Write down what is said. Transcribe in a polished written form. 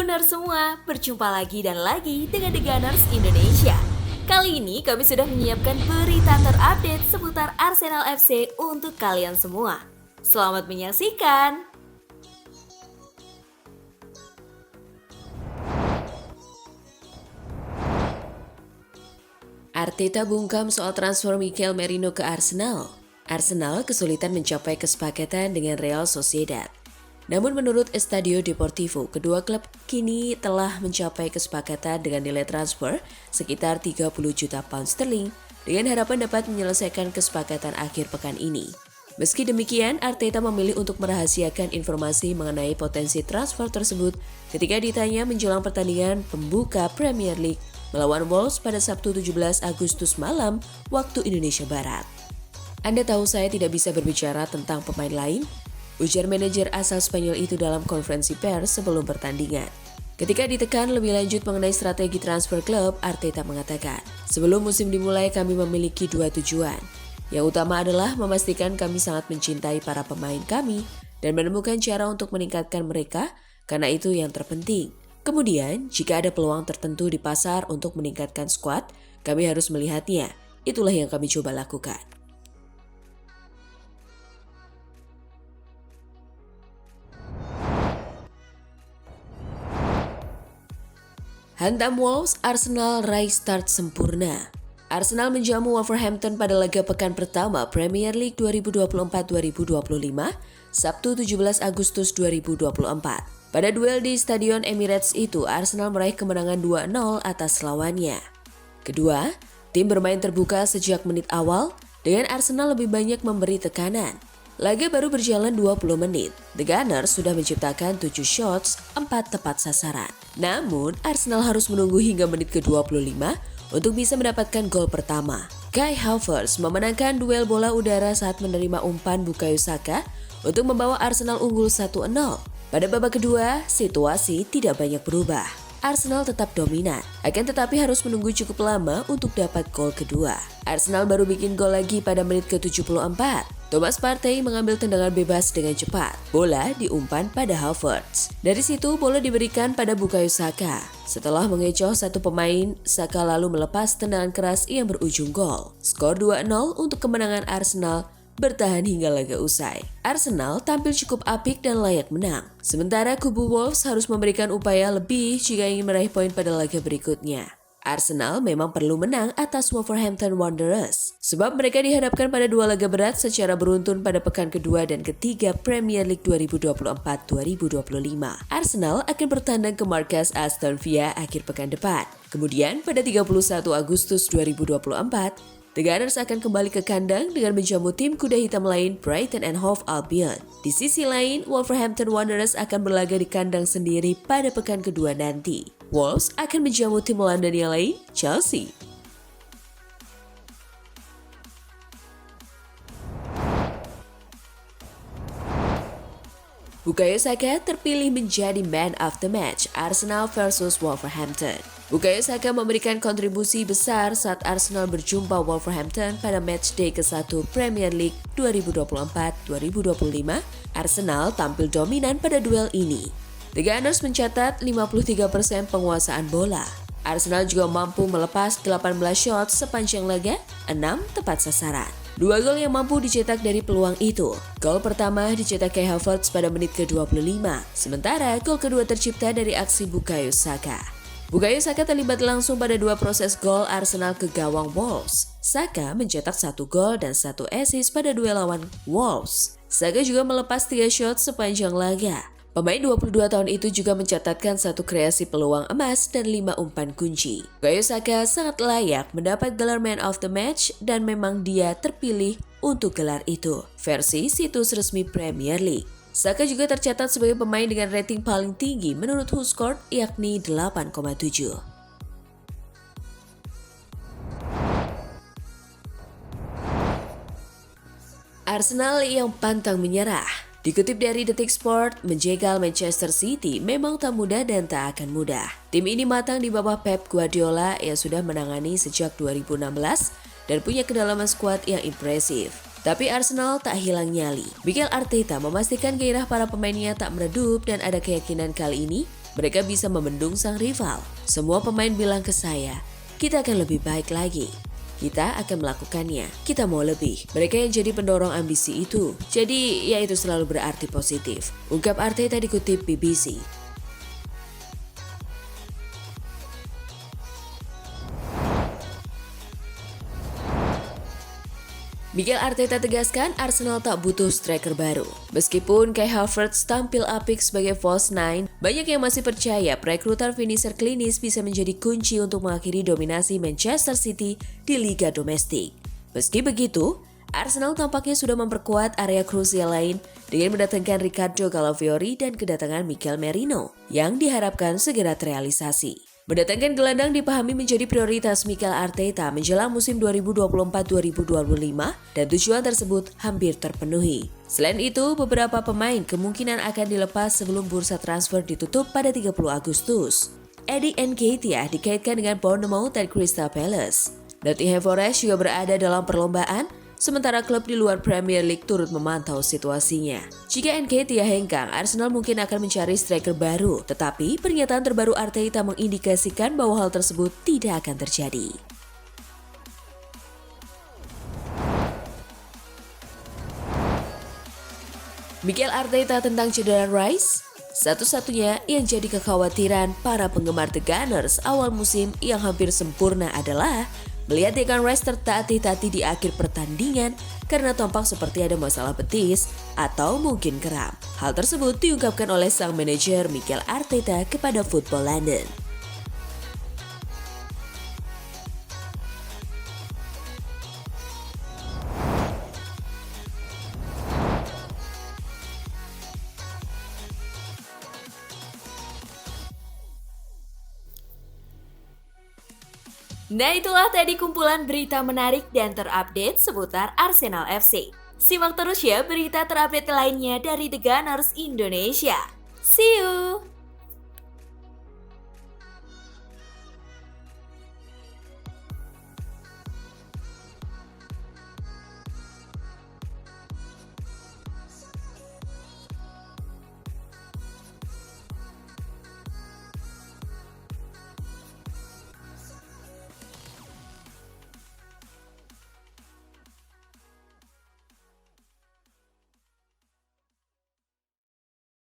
Gunners semua, berjumpa lagi dan lagi dengan The Gunners Indonesia. Kali ini kami sudah menyiapkan berita terupdate seputar Arsenal FC untuk kalian semua. Selamat menyaksikan! Arteta bungkam soal transfer Mikel Merino ke Arsenal. Arsenal kesulitan mencapai kesepakatan dengan Real Sociedad. Namun menurut Estadio Deportivo, kedua klub kini telah mencapai kesepakatan dengan nilai transfer sekitar 30 juta pound sterling dengan harapan dapat menyelesaikan kesepakatan akhir pekan ini. Meski demikian, Arteta memilih untuk merahasiakan informasi mengenai potensi transfer tersebut ketika ditanya menjelang pertandingan pembuka Premier League melawan Wolves pada Sabtu 17 Agustus malam waktu Indonesia Barat. Anda tahu saya tidak bisa berbicara tentang pemain lain, ujar manajer asal Spanyol itu dalam konferensi pers sebelum pertandingan. Ketika ditekan lebih lanjut mengenai strategi transfer klub, Arteta mengatakan, "Sebelum musim dimulai kami memiliki dua tujuan. Yang utama adalah memastikan kami sangat mencintai para pemain kami dan menemukan cara untuk meningkatkan mereka, karena itu yang terpenting. Kemudian, jika ada peluang tertentu di pasar untuk meningkatkan skuad, kami harus melihatnya. Itulah yang kami coba lakukan." Hantam Wolves, Arsenal raih start sempurna. Arsenal menjamu Wolverhampton pada laga pekan pertama Premier League 2024-2025, Sabtu 17 Agustus 2024. Pada duel di Stadion Emirates itu, Arsenal meraih kemenangan 2-0 atas lawannya. Kedua, tim bermain terbuka sejak menit awal, dengan Arsenal lebih banyak memberi tekanan. Laga baru berjalan 20 menit, The Gunners sudah menciptakan 7 shots, 4 tepat sasaran. Namun, Arsenal harus menunggu hingga menit ke-25 untuk bisa mendapatkan gol pertama. Kai Havertz memenangkan duel bola udara saat menerima umpan Bukayo Saka untuk membawa Arsenal unggul 1-0. Pada babak kedua, situasi tidak banyak berubah. Arsenal tetap dominan, akan tetapi harus menunggu cukup lama untuk dapat gol kedua. Arsenal baru bikin gol lagi pada menit ke-74. Thomas Partey mengambil tendangan bebas dengan cepat. Bola diumpan pada Havertz. Dari situ bola diberikan pada Bukayo Saka. Setelah mengecoh satu pemain, Saka lalu melepas tendangan keras yang berujung gol. Skor 2-0 untuk kemenangan Arsenal bertahan hingga laga usai. Arsenal tampil cukup apik dan layak menang. Sementara kubu Wolves harus memberikan upaya lebih jika ingin meraih poin pada laga berikutnya. Arsenal memang perlu menang atas Wolverhampton Wanderers, sebab mereka dihadapkan pada dua laga berat secara beruntun pada pekan kedua dan ketiga Premier League 2024-2025. Arsenal akan bertandang ke markas Aston Villa akhir pekan depan. Kemudian pada 31 Agustus 2024, The Gunners akan kembali ke kandang dengan menjamu tim kuda hitam lain Brighton and Hove Albion. Di sisi lain, Wolverhampton Wanderers akan berlaga di kandang sendiri pada pekan kedua nanti. Wolves akan menjamu tim London yang lain, Chelsea. Bukayo Saka terpilih menjadi Man of the Match Arsenal versus Wolverhampton. Bukayo Saka memberikan kontribusi besar saat Arsenal berjumpa Wolverhampton pada matchday ke-1 Premier League 2024-2025. Arsenal tampil dominan pada duel ini. The Gunners mencatat 53% penguasaan bola. Arsenal juga mampu melepas 18 shots sepanjang laga, 6 tepat sasaran. 2 gol yang mampu dicetak dari peluang itu. Gol pertama dicetak Kai Havertz pada menit ke-25, sementara gol kedua tercipta dari aksi Bukayo Saka. Bukayo Saka terlibat langsung pada 2 proses gol Arsenal ke gawang Wolves. Saka mencetak 1 gol dan 1 assist pada duel lawan Wolves. Saka juga melepas 3 shots sepanjang laga. Pemain 22 tahun itu juga mencatatkan 1 kreasi peluang emas dan 5 umpan kunci. Bukayo Saka sangat layak mendapat gelar Man of the Match dan memang dia terpilih untuk gelar itu, versi situs resmi Premier League. Saka juga tercatat sebagai pemain dengan rating paling tinggi menurut WhoScored, yakni 8,7. Arsenal yang pantang menyerah. Dikutip dari Detik Sport, menjegal Manchester City memang tak mudah dan tak akan mudah. Tim ini matang di bawah Pep Guardiola yang sudah menangani sejak 2016 dan punya kedalaman skuad yang impresif. Tapi Arsenal tak hilang nyali. Mikel Arteta memastikan gairah para pemainnya tak meredup dan ada keyakinan kali ini mereka bisa membendung sang rival. Semua pemain bilang ke saya, kita akan lebih baik lagi. Kita akan melakukannya, kita mau lebih. Mereka yang jadi pendorong ambisi itu. Jadi ya itu selalu berarti positif. Ungkap Arteta dikutip BBC. Mikel Arteta tegaskan Arsenal tak butuh striker baru. Meskipun Kai Havertz tampil apik sebagai false nine, banyak yang masih percaya perekrutan finisher klinis bisa menjadi kunci untuk mengakhiri dominasi Manchester City di liga domestik. Meski begitu, Arsenal tampaknya sudah memperkuat area krusial lain dengan mendatangkan Ricardo Calafiori dan kedatangan Mikel Merino yang diharapkan segera terrealisasi. Mendatangkan gelandang dipahami menjadi prioritas Mikel Arteta menjelang musim 2024-2025 dan tujuan tersebut hampir terpenuhi. Selain itu, beberapa pemain kemungkinan akan dilepas sebelum bursa transfer ditutup pada 30 Agustus. Eddie Nketiah dikaitkan dengan Bournemouth dan Crystal Palace. Nottingham Forest juga berada dalam perlombaan, sementara klub di luar Premier League turut memantau situasinya. Jika Nketiah hengkang, Arsenal mungkin akan mencari striker baru, tetapi pernyataan terbaru Arteta mengindikasikan bahwa hal tersebut tidak akan terjadi. Mikel Arteta tentang cedera Rice? Satu-satunya yang jadi kekhawatiran para penggemar The Gunners awal musim yang hampir sempurna adalah melihat Declan Rice tertatih-tatih di akhir pertandingan karena tampak seperti ada masalah betis atau mungkin kram. Hal tersebut diungkapkan oleh sang manajer Mikel Arteta kepada Football London. Nah, itulah tadi kumpulan berita menarik dan terupdate seputar Arsenal FC. Simak terus ya berita terupdate lainnya dari The Gunners Indonesia. See you!